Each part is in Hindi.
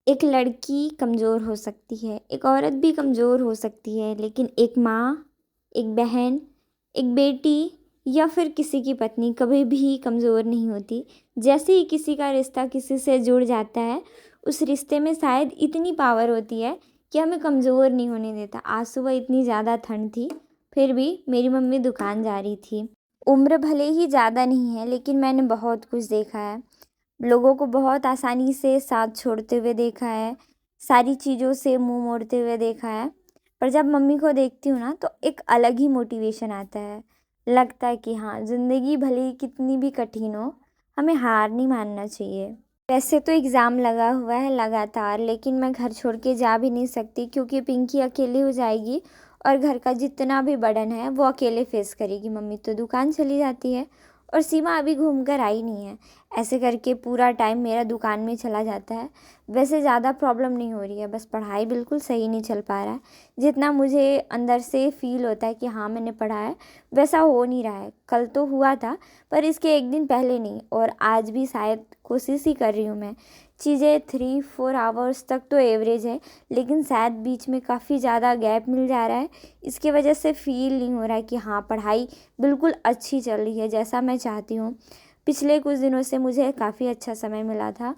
एक लड़की कमज़ोर हो सकती है, एक औरत भी कमज़ोर हो सकती है, लेकिन एक माँ, एक बहन, एक बेटी या फिर किसी की पत्नी कभी भी कमज़ोर नहीं होती। जैसे ही किसी का रिश्ता किसी से जुड़ जाता है, उस रिश्ते में शायद इतनी पावर होती है कि हमें कमज़ोर नहीं होने देता। आज सुबह इतनी ज़्यादा ठंड थी, फिर भी मेरी मम्मी दुकान जा रही थी। उम्र भले ही ज़्यादा नहीं है, लेकिन मैंने बहुत कुछ देखा है। लोगों को बहुत आसानी से साथ छोड़ते हुए देखा है, सारी चीज़ों से मुँह मोड़ते हुए देखा है। पर जब मम्मी को देखती हूँ ना, तो एक अलग ही मोटिवेशन आता है। लगता है कि हाँ, ज़िंदगी भले ही कितनी भी कठिन हो, हमें हार नहीं मानना चाहिए। वैसे तो एग्ज़ाम लगा हुआ है लगातार, लेकिन मैं घर छोड़ के जा भी नहीं सकती क्योंकि पिंकी अकेली हो जाएगी और घर का जितना भी बर्डन है वो अकेले फेस करेगी। मम्मी तो दुकान चली जाती है और सीमा अभी घूम कर आई नहीं है। ऐसे करके पूरा टाइम मेरा दुकान में चला जाता है। वैसे ज़्यादा प्रॉब्लम नहीं हो रही है, बस पढ़ाई बिल्कुल सही नहीं चल पा रहा है। जितना मुझे अंदर से फ़ील होता है कि हाँ मैंने पढ़ा है, वैसा हो नहीं रहा है। कल तो हुआ था, पर इसके एक दिन पहले नहीं, और आज भी शायद कोशिश ही कर रही हूँ मैं। चीज़ें 3-4 आवर्स तक तो एवरेज है, लेकिन शायद बीच में काफ़ी ज़्यादा गैप मिल जा रहा है। इसकी वजह से फ़ील नहीं हो रहा है कि हाँ पढ़ाई बिल्कुल अच्छी चल रही है जैसा मैं चाहती हूँ। पिछले कुछ दिनों से मुझे काफ़ी अच्छा समय मिला था,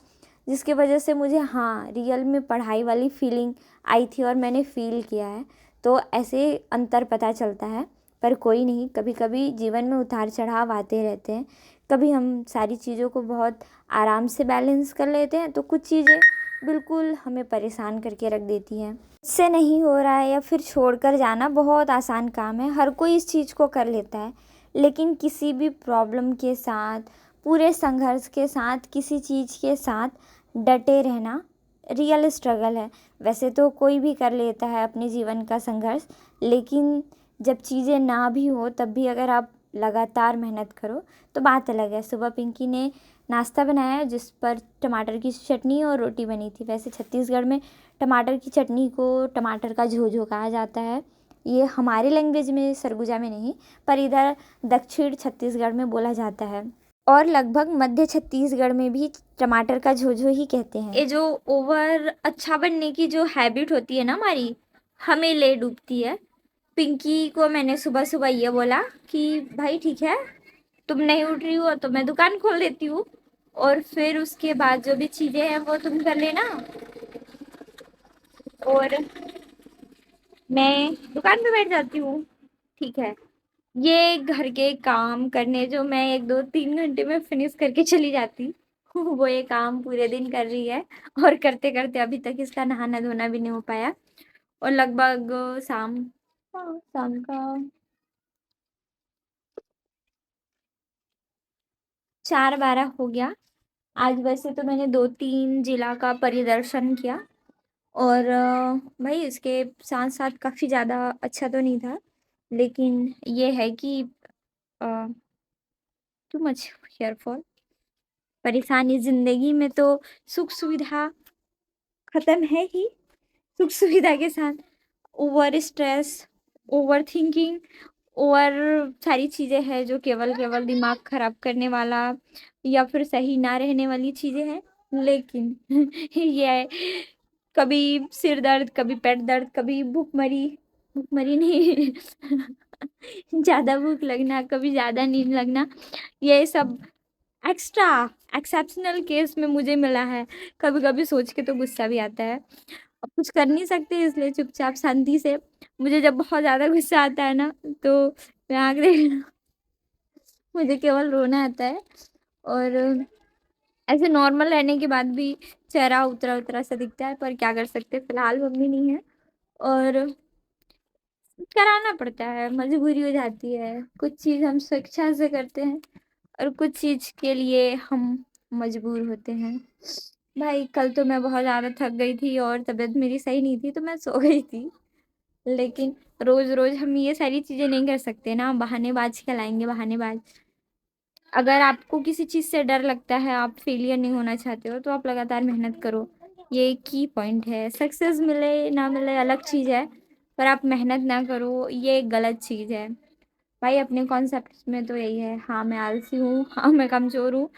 जिसकी वजह से मुझे हाँ रियल में पढ़ाई वाली फीलिंग आई थी और मैंने फ़ील किया है। तो ऐसे अंतर पता चलता है। पर कोई नहीं, कभी कभी जीवन में उतार चढ़ाव आते रहते हैं। कभी हम सारी चीज़ों को बहुत आराम से बैलेंस कर लेते हैं, तो कुछ चीज़ें बिल्कुल हमें परेशान करके रख देती हैं। इससे नहीं हो रहा है या फिर छोड़कर जाना बहुत आसान काम है, हर कोई इस चीज़ को कर लेता है। लेकिन किसी भी प्रॉब्लम के साथ, पूरे संघर्ष के साथ, किसी चीज़ के साथ डटे रहना रियल स्ट्रगल है। वैसे तो कोई भी कर लेता है अपने जीवन का संघर्ष, लेकिन जब चीज़ें ना भी हो तब भी अगर आप लगातार मेहनत करो तो बात अलग है। सुबह पिंकी ने नाश्ता बनाया जिस पर टमाटर की चटनी और रोटी बनी थी। वैसे छत्तीसगढ़ में टमाटर की चटनी को टमाटर का झोझो कहा जाता है। ये हमारे लैंग्वेज में सरगुजा में नहीं, पर इधर दक्षिण छत्तीसगढ़ में बोला जाता है, और लगभग मध्य छत्तीसगढ़ में भी टमाटर का झोझो ही कहते हैं। ये जो ओवर अच्छा बनने की जो हैबिट होती है ना हमारी, हमें ले डूबती है। पिंकी को मैंने सुबह सुबह ये बोला कि भाई ठीक है, तुम नहीं उठ रही हो तो मैं दुकान खोल देती हूँ, और फिर उसके बाद जो भी चीज़ें हैं वो तुम कर लेना, और मैं दुकान पे बैठ जाती हूँ। ठीक है। ये घर के काम करने जो मैं 1-2-3 घंटे में फिनिश करके चली जाती हूँ, वो ये काम पूरे दिन कर रही है, और करते करते अभी तक इसका नहाना धोना भी नहीं हो पाया। और लगभग शाम, हाँ शाम का 4-12 हो गया। आज वैसे तो मैंने 2-3 जिला का परिदर्शन किया, और भाई इसके साथ साथ काफ़ी ज़्यादा अच्छा तो नहीं था, लेकिन ये है कि टू मच हेयरफॉल, परेशानी ज़िंदगी में तो सुख सुविधा ख़त्म है ही। सुख सुविधा के साथ ओवर स्ट्रेस, ओवर थिंकिंग, और सारी चीज़ें हैं जो केवल केवल दिमाग ख़राब करने वाला या फिर सही ना रहने वाली चीज़ें हैं। लेकिन ये कभी सिर दर्द, कभी पेट दर्द, कभी भूखमरी, भूखमरी नहीं ज़्यादा भूख लगना, कभी ज़्यादा नींद लगना, ये सब एक्स्ट्रा एक्सेप्शनल केस में मुझे मिला है। कभी कभी सोच के तो गुस्सा भी आता है। अब कुछ कर नहीं सकते, इसलिए चुपचाप शांति से, मुझे जब बहुत ज़्यादा गुस्सा आता है ना, तो मैं आँख देख मुझे केवल रोना आता है, और ऐसे नॉर्मल रहने के बाद भी चेहरा उतरा उतरा सा दिखता है। पर क्या कर सकते हैं, फिलहाल मम्मी नहीं है और कराना पड़ता है, मजबूरी हो जाती है। कुछ चीज़ हम स्वेच्छा से करते हैं और कुछ चीज़ के लिए हम मजबूर होते हैं। भाई कल तो मैं बहुत ज़्यादा थक गई थी और तबीयत मेरी सही नहीं थी, तो मैं सो गई थी। लेकिन रोज़ रोज़ हम ये सारी चीज़ें नहीं कर सकते ना, बहानेबाज कहलाएंगे, बहानेबाज। अगर आपको किसी चीज़ से डर लगता है, आप फेलियर नहीं होना चाहते हो, तो आप लगातार मेहनत करो। ये की पॉइंट है। सक्सेस मिले ना मिले अलग चीज़ है, पर आप मेहनत ना करो ये गलत चीज़ है। भाई अपने कॉन्सेप्ट में तो यही है, हाँ मैं आलसी हूँ, हाँ मैं कमज़ोर हूँ,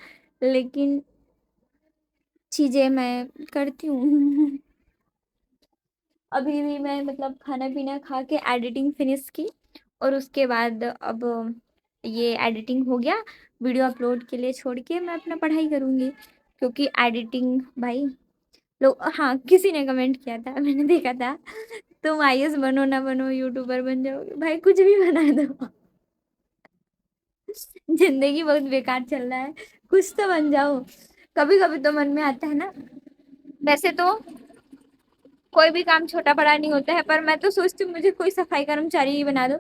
लेकिन चीज़ें मैं करती हूँ। अभी भी मैं मतलब खाना पीना खा के एडिटिंग फिनिश की और उसके बाद अब ये एडिटिंग हो गया, वीडियो अपलोड के लिए छोड़ के मैं अपना पढ़ाई करूँगी, क्योंकि एडिटिंग भाई लोग, हाँ किसी ने कमेंट किया था मैंने देखा था, तुम आईएएस बनो ना बनो यूट्यूबर बन जाओगे, भाई कुछ भी बना दो। जिंदगी बहुत बेकार चल रहा है, कुछ तो बन जाओ। कभी कभी तो मन में आता है ना, वैसे तो कोई भी काम छोटा बड़ा नहीं होता है, पर मैं तो सोचती हूँ मुझे कोई सफाई कर्मचारी ही बना दो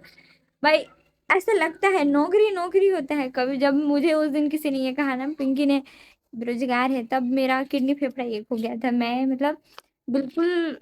भाई। ऐसा लगता है नौकरी नौकरी होता है। कभी जब मुझे उस दिन किसी ने ये कहा ना पिंकी ने बेरोजगार है, तब मेरा किडनी फेफड़ा एक हो गया था। मैं मतलब बिल्कुल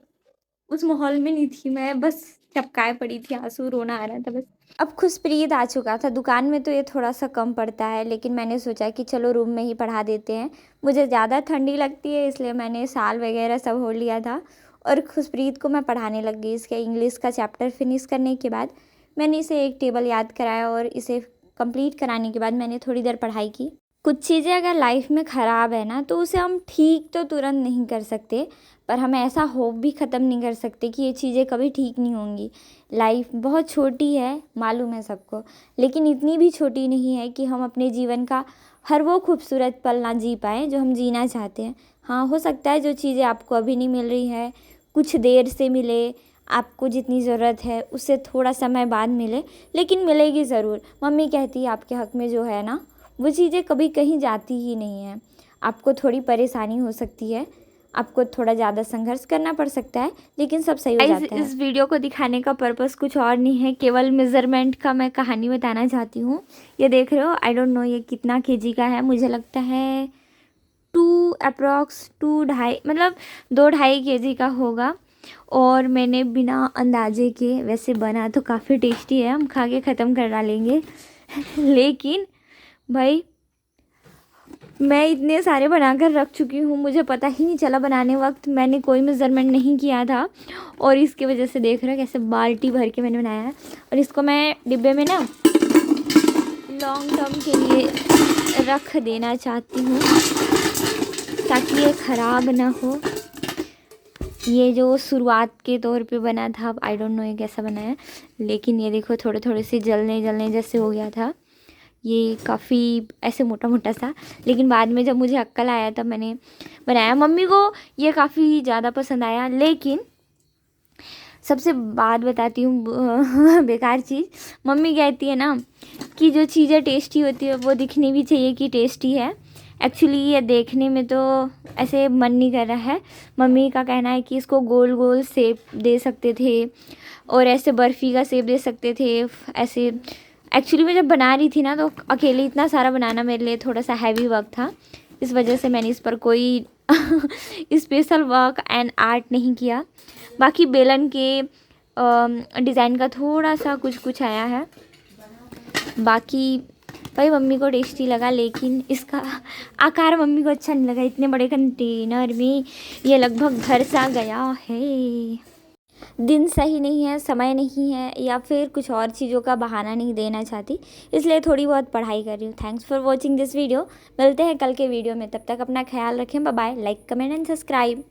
उस माहौल में नहीं थी, मैं बस चपकाए पड़ी थी, आंसू रोना आ रहा था बस। अब खुशप्रीत आ चुका था दुकान में, तो ये थोड़ा सा कम पड़ता है, लेकिन मैंने सोचा कि चलो रूम में ही पढ़ा देते हैं। मुझे ज़्यादा ठंडी लगती है, इसलिए मैंने साल वगैरह सब ओढ़ लिया था और खुशप्रीत को मैं पढ़ाने लग गई। इसके इंग्लिश का चैप्टर फिनिश करने के बाद मैंने इसे एक टेबल याद कराया और इसे कंप्लीट कराने के बाद मैंने थोड़ी देर पढ़ाई की। कुछ चीज़ें अगर लाइफ में ख़राब है ना, तो उसे हम ठीक तो तुरंत नहीं कर सकते, पर हम ऐसा होप भी ख़त्म नहीं कर सकते कि ये चीज़ें कभी ठीक नहीं होंगी। लाइफ बहुत छोटी है, मालूम है सबको, लेकिन इतनी भी छोटी नहीं है कि हम अपने जीवन का हर वो खूबसूरत पल ना जी पाएँ जो हम जीना चाहते हैं। हाँ, हो सकता है जो चीज़ें आपको अभी नहीं मिल रही है कुछ देर से मिले, आपको जितनी ज़रूरत है उससे थोड़ा समय बाद मिले, लेकिन मिलेगी ज़रूर। मम्मी कहती है आपके हक़ में जो है ना, वो चीज़ें कभी कहीं जाती ही नहीं हैं। आपको थोड़ी परेशानी हो सकती है, आपको थोड़ा ज़्यादा संघर्ष करना पड़ सकता है, लेकिन सब सही हो जाता है। इस वीडियो को दिखाने का पर्पस कुछ और नहीं है, केवल मेज़रमेंट का मैं कहानी बताना चाहती हूँ। ये देख रहे हो, आई डोंट नो ये कितना केजी का है, मुझे लगता है 2 मतलब 2-2.5 kg का होगा। और मैंने बिना अंदाजे के, वैसे बना तो काफ़ी टेस्टी है, हम खा के ख़त्म कर डालेंगे लेकिन भाई मैं इतने सारे बनाकर रख चुकी हूँ, मुझे पता ही नहीं चला बनाने वक्त, मैंने कोई मेज़रमेंट नहीं किया था और इसकी वजह से देख रहे हो कैसे बाल्टी भर के मैंने बनाया है। और इसको मैं डिब्बे में ना लॉन्ग टर्म के लिए रख देना चाहती हूँ ताकि ये ख़राब ना हो। ये जो शुरुआत के तौर पे बना था, अब आई डोंट नो ये कैसा बना है, लेकिन ये देखो थोड़े थोड़े से जलने जलने जैसे हो गया था। ये काफ़ी ऐसे मोटा मोटा सा, लेकिन बाद में जब मुझे अक्ल आया तब मैंने बनाया। मम्मी को ये काफ़ी ज़्यादा पसंद आया, लेकिन सबसे बात बताती हूँ बेकार चीज़, मम्मी कहती है ना कि जो चीज़ें टेस्टी होती है वो दिखनी भी चाहिए कि टेस्टी है। एक्चुअली ये देखने में तो ऐसे मन नहीं कर रहा है। मम्मी का कहना है कि इसको गोल गोल शेप दे सकते थे और ऐसे बर्फ़ी का शेप दे सकते थे ऐसे। एक्चुअली मैं जब बना रही थी ना, तो अकेले इतना सारा बनाना मेरे लिए थोड़ा सा हैवी वर्क था, इस वजह से मैंने इस पर कोई स्पेशल वर्क एंड आर्ट नहीं किया। बाकी बेलन के डिज़ाइन का थोड़ा सा कुछ कुछ आया है, बाकी भाई मम्मी को टेस्टी लगा, लेकिन इसका आकार मम्मी को अच्छा नहीं लगा। इतने बड़े कंटेनर में ये लगभग भर सा गया है। दिन सही नहीं है, समय नहीं है, या फिर कुछ और चीज़ों का बहाना नहीं देना चाहती, इसलिए थोड़ी बहुत पढ़ाई कर रही हूँ। Thanks for watching this video. मिलते हैं कल के वीडियो में, तब तक अपना ख्याल रखें। Bye bye. Like comment and subscribe.